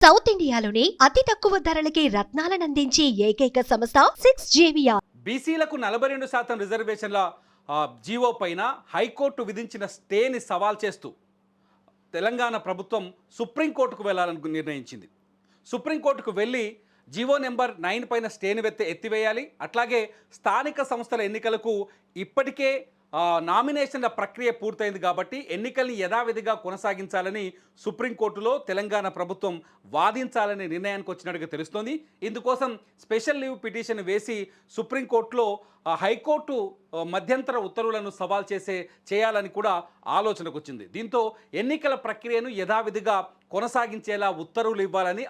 South ఇండియాలోని అతి తక్కువ ధరలకి రత్నాలనందించే ఏకైక సంస్థ 6JVR. బీసీలకు 42% రిజర్వేషన్ల జీవో పైన హైకోర్టు విధించిన స్టేని సవాల్ చేస్తూ తెలంగాణ ప్రభుత్వం సుప్రీంకోర్టుకు వెళ్లాలని నిర్ణయించింది. సుప్రీంకోర్టుకు వెళ్ళి జీవో నెంబర్ 9 పైన స్టేని ఎత్తివేయాలి. అట్లాగే స్థానిక సంస్థల ఎన్నికలకు ఇప్పటికే నామినేషన్ల ప్రక్రియ పూర్తయింది కాబట్టి ఎన్నికల్ని యథావిధిగా కొనసాగించాలని సుప్రీంకోర్టులో తెలంగాణ ప్రభుత్వం వాదించాలనే నిర్ణయానికి వచ్చినట్టుగా తెలుస్తోంది. ఇందుకోసం స్పెషల్ లీవ్ పిటిషన్ వేసి సుప్రీంకోర్టులో హైకోర్టు మధ్యంతర ఉత్తర్వులను సవాల్ చేయాలని కూడా ఆలోచనకు వచ్చింది. దీంతో ఎన్నికల ప్రక్రియను యథావిధిగా కొనసాగించేలా ఉత్తర్వులు ఇవ్వాలని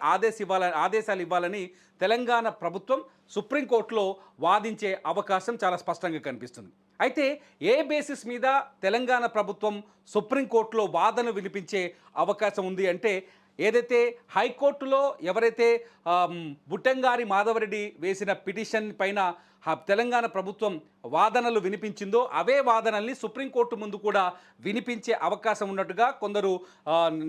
ఆదేశాలు ఇవ్వాలని తెలంగాణ ప్రభుత్వం సుప్రీంకోర్టులో వాదించే అవకాశం చాలా స్పష్టంగా కనిపిస్తుంది. అయితే ఏ బేసిస్ మీద తెలంగాణ ప్రభుత్వం సుప్రీంకోర్టులో వాదన వినిపించే అవకాశం ఉంది అంటే, ఏదైతే హైకోర్టులో ఎవరైతే బుట్టంగారి మాధవరెడ్డి వేసిన పిటిషన్ పైన తెలంగాణ ప్రభుత్వం వాదనలు వినిపించిందో అవే వాదనల్ని సుప్రీంకోర్టు ముందు కూడా వినిపించే అవకాశం ఉన్నట్టుగా కొందరు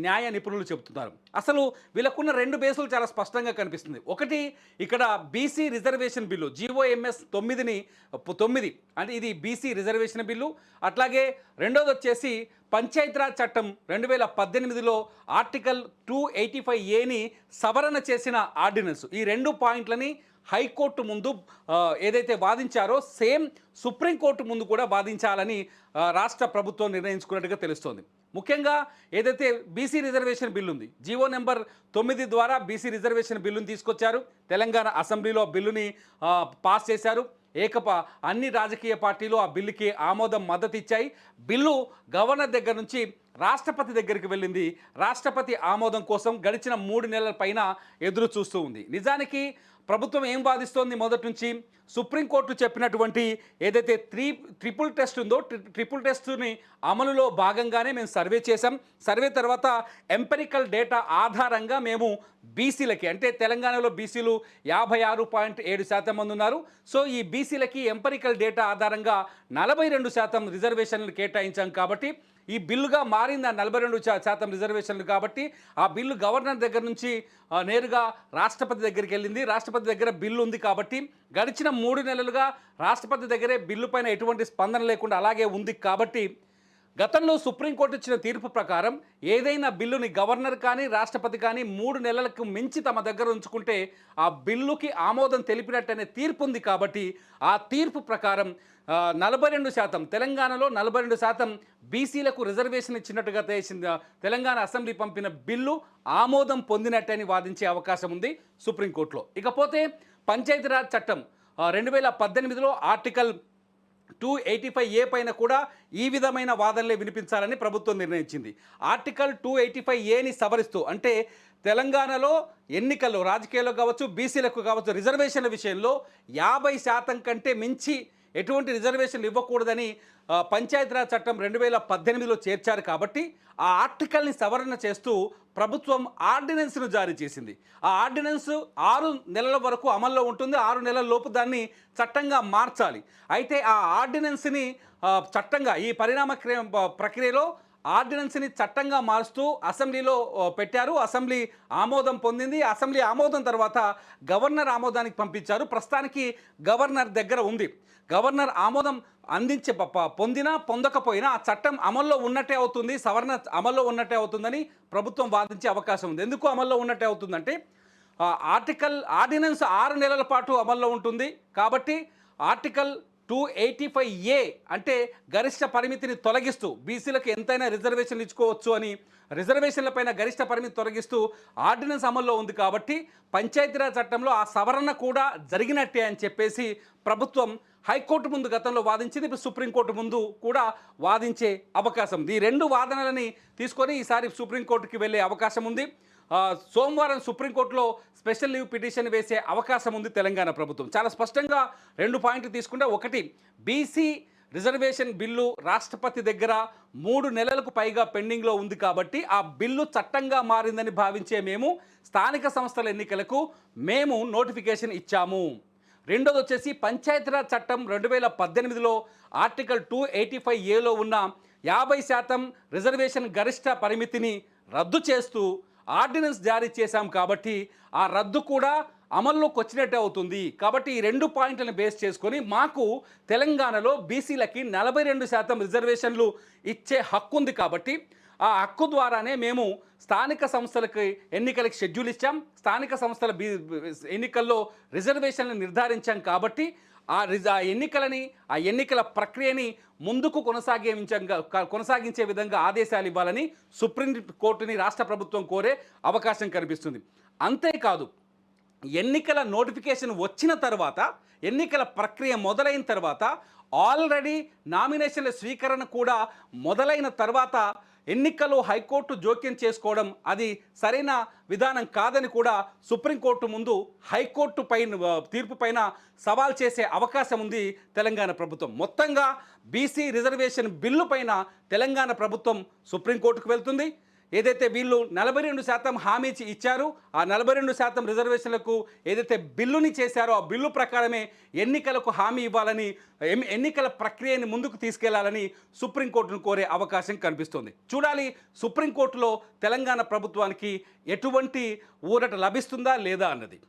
న్యాయ నిపుణులు చెబుతున్నారు. అసలు వీళ్ళకున్న రెండు బేసులు చాలా స్పష్టంగా కనిపిస్తుంది. ఒకటి, ఇక్కడ బీసీ రిజర్వేషన్ బిల్లు జీఓఎంఎస్ 9 అంటే ఇది బీసీ రిజర్వేషన్ బిల్లు. అట్లాగే రెండోది వచ్చేసి పంచాయతీరాజ్ చట్టం 2018లో ఆర్టికల్ 285A సవరణ చేసిన ఆర్డినెన్స్. ఈ రెండు పాయింట్లని హైకోర్టు ముందు ఏదైతే వాదించారో సేమ్ సుప్రీంకోర్టు ముందు కూడా వాదించాలని రాష్ట్ర ప్రభుత్వం నిర్ణయించుకున్నట్టుగా తెలుస్తోంది. ముఖ్యంగా ఏదైతే బీసీ రిజర్వేషన్ బిల్లు ఉంది, జీవో నెంబర్ 9 ద్వారా బీసీ రిజర్వేషన్ బిల్లుని తీసుకొచ్చారు. తెలంగాణ అసెంబ్లీలో బిల్లుని పాస్ చేశారు. అన్ని రాజకీయ పార్టీలు ఆ బిల్లుకి మద్దతు ఇచ్చాయి. బిల్లు గవర్నర్ దగ్గర నుంచి రాష్ట్రపతి దగ్గరికి వెళ్ళింది. రాష్ట్రపతి ఆమోదం కోసం గడిచిన 3 నెలల పైన ఎదురు చూస్తూ ఉంది. నిజానికి ప్రభుత్వం ఏం వాదిస్తోంది? మొదటి నుంచి సుప్రీంకోర్టు చెప్పినటువంటి ఏదైతే ట్రిపుల్ టెస్ట్ ఉందో, ట్రిపుల్ టెస్ట్ని అమలులో భాగంగానే మేము సర్వే చేసాం. సర్వే తర్వాత ఎంపెరికల్ డేటా ఆధారంగా మేము బీసీలకి, అంటే తెలంగాణలో బీసీలు 56.7% మంది ఉన్నారు. సో ఈ బీసీలకి ఎంపెరికల్ డేటా ఆధారంగా 42% రిజర్వేషన్లు కేటాయించాం. కాబట్టి ఈ బిల్లుగా మారింది ఆ 42% రిజర్వేషన్లు. కాబట్టి ఆ బిల్లు గవర్నర్ దగ్గర నుంచి నేరుగా రాష్ట్రపతి దగ్గరికి వెళ్ళింది. రాష్ట్రపతి దగ్గర బిల్లు ఉంది. కాబట్టి గడిచిన 3 నెలలుగా రాష్ట్రపతి దగ్గరే బిల్లు పైన ఎటువంటి స్పందన లేకుండా అలాగే ఉంది. కాబట్టి గతంలో సుప్రీంకోర్టు ఇచ్చిన తీర్పు ప్రకారం ఏదైనా బిల్లుని గవర్నర్ కానీ రాష్ట్రపతి కానీ 3 నెలలకు మించి తమ దగ్గర ఉంచుకుంటే ఆ బిల్లుకి ఆమోదం తెలిపినట్టనే తీర్పు ఉంది. కాబట్టి ఆ తీర్పు ప్రకారం 42%, తెలంగాణలో 42% బీసీలకు రిజర్వేషన్ ఇచ్చినట్టుగా తెలంగాణ అసెంబ్లీ పంపిన బిల్లు ఆమోదం పొందినట్టని వాదించే అవకాశం ఉంది సుప్రీంకోర్టులో. ఇకపోతే పంచాయతీరాజ్ చట్టం 2018లో ఆర్టికల్ 285A పైన కూడా ఈ విధమైన వాదనలే వినిపించాలని ప్రభుత్వం నిర్ణయించింది. ఆర్టికల్ 285Aని సవరిస్తూ, అంటే తెలంగాణలో ఎన్నికల్లో రాజకీయాల్లో కావచ్చు, బీసీలకు కావచ్చు, రిజర్వేషన్ల విషయంలో 50% కంటే మించి ఎటువంటి రిజర్వేషన్లు ఇవ్వకూడదని పంచాయతీరాజ్ చట్టం 2018లో చేర్చారు. కాబట్టి ఆ ఆర్టికల్ని సవరణ చేస్తూ ప్రభుత్వం ఆర్డినెన్స్ను జారీ చేసింది. ఆ ఆర్డినెన్స్ 6 నెలల వరకు అమల్లో ఉంటుంది. 6 నెలల లోపు దాన్ని చట్టంగా మార్చాలి. అయితే ఆ ఆర్డినెన్స్ని చట్టంగా ఈ పరిణామ ప్రక్రియలో ఆర్డినెన్స్ని చట్టంగా మారుస్తూ అసెంబ్లీలో పెట్టారు. అసెంబ్లీ ఆమోదం పొందింది. అసెంబ్లీ ఆమోదం తర్వాత గవర్నర్ ఆమోదానికి పంపించారు. ప్రస్తుతానికి గవర్నర్ దగ్గర ఉంది. గవర్నర్ ఆమోదం పొందినా పొందకపోయినా ఆ చట్టం అమల్లో ఉన్నట్టే అవుతుంది, సవరణ అమల్లో ఉన్నట్టే అవుతుందని ప్రభుత్వం వాదించే అవకాశం ఉంది. ఎందుకు అమల్లో ఉన్నట్టే అవుతుందంటే ఆర్డినెన్స్ 6 నెలల పాటు అమల్లో ఉంటుంది. కాబట్టి ఆర్టికల్ 285A అంటే గరిష్ట పరిమితిని తొలగిస్తూ బీసీలకు ఎంతైనా రిజర్వేషన్లు ఇచ్చుకోవచ్చు అని రిజర్వేషన్లపైన గరిష్ట పరిమితి తొలగిస్తూ ఆర్డినెన్స్ అమల్లో ఉంది. కాబట్టి పంచాయతీరాజ్ చట్టంలో ఆ సవరణ కూడా జరిగినట్టే అని చెప్పేసి ప్రభుత్వం హైకోర్టు ముందు గతంలో వాదించింది. ఇప్పుడు సుప్రీంకోర్టు ముందు కూడా వాదించే అవకాశం ఉంది. ఈ రెండు వాదనలని తీసుకొని ఈసారి సుప్రీంకోర్టుకి వెళ్ళే అవకాశం ఉంది. సోమవారం సుప్రీంకోర్టులో స్పెషల్ లీవ్ పిటిషన్ వేసే అవకాశం ఉంది తెలంగాణ ప్రభుత్వం. చాలా స్పష్టంగా 2 పాయింట్లు తీసుకుంటే, ఒకటి, బీసీ రిజర్వేషన్ బిల్లు రాష్ట్రపతి దగ్గర 3 నెలలకు పైగా పెండింగ్లో ఉంది. కాబట్టి ఆ బిల్లు చట్టంగా మారిందని భావించే మేము స్థానిక సంస్థల ఎన్నికలకు మేము నోటిఫికేషన్ ఇచ్చాము. రెండోది వచ్చేసి పంచాయతీరాజ్ చట్టం 2018లో ఆర్టికల్ 285Aలో ఉన్న 50% రిజర్వేషన్ గరిష్ట పరిమితిని రద్దు చేస్తూ ఆర్డినెన్స్ జారీ చేశాం కాబట్టి ఆ రద్దు కూడా అమల్లోకి వచ్చినట్టే అవుతుంది. కాబట్టి ఈ 2 పాయింట్లను బేస్ చేసుకొని మాకు తెలంగాణలో బీసీలకి 42% రిజర్వేషన్లు ఇచ్చే హక్కు ఉంది కాబట్టి ఆ హక్కు ద్వారానే మేము స్థానిక సంస్థలకి ఎన్నికలకి షెడ్యూల్ ఇచ్చాం. స్థానిక సంస్థల ఎన్నికల్లో రిజర్వేషన్లు నిర్ధారించాం కాబట్టి ఆ ఎన్నికల ప్రక్రియని ముందుకు కొనసాగించే విధంగా ఆదేశాలు ఇవ్వాలని సుప్రీంకోర్టుని రాష్ట్ర ప్రభుత్వం కోరే అవకాశం కనిపిస్తుంది. అంతేకాదు, ఎన్నికల నోటిఫికేషన్ వచ్చిన తర్వాత, ఎన్నికల ప్రక్రియ మొదలైన తర్వాత, ఆల్రెడీ నామినేషన్ల స్వీకరణ కూడా మొదలైన తర్వాత ఎన్నికల్లో హైకోర్టు జోక్యం చేసుకోవడం అది సరైన విధానం కాదని కూడా సుప్రీంకోర్టు ముందు హైకోర్టు తీర్పు పైన సవాల్ చేసే అవకాశం ఉంది తెలంగాణ ప్రభుత్వం. మొత్తంగా బీసీ రిజర్వేషన్ బిల్లు పైన తెలంగాణ ప్రభుత్వం సుప్రీంకోర్టుకు వెళ్తుంది. ఏదైతే వీళ్ళు 42% హామీ ఇచ్చారు, ఆ 42% రిజర్వేషన్లకు ఏదైతే బిల్లుని చేశారో ఆ బిల్లు ప్రకారమే ఎన్నికలకు హామీ ఇవ్వాలని, ఎన్నికల ప్రక్రియని ముందుకు తీసుకెళ్లాలని సుప్రీంకోర్టును కోరే అవకాశం కనిపిస్తుంది. చూడాలి సుప్రీంకోర్టులో తెలంగాణ ప్రభుత్వానికి ఎటువంటి ఊరట లభిస్తుందా లేదా అన్నది.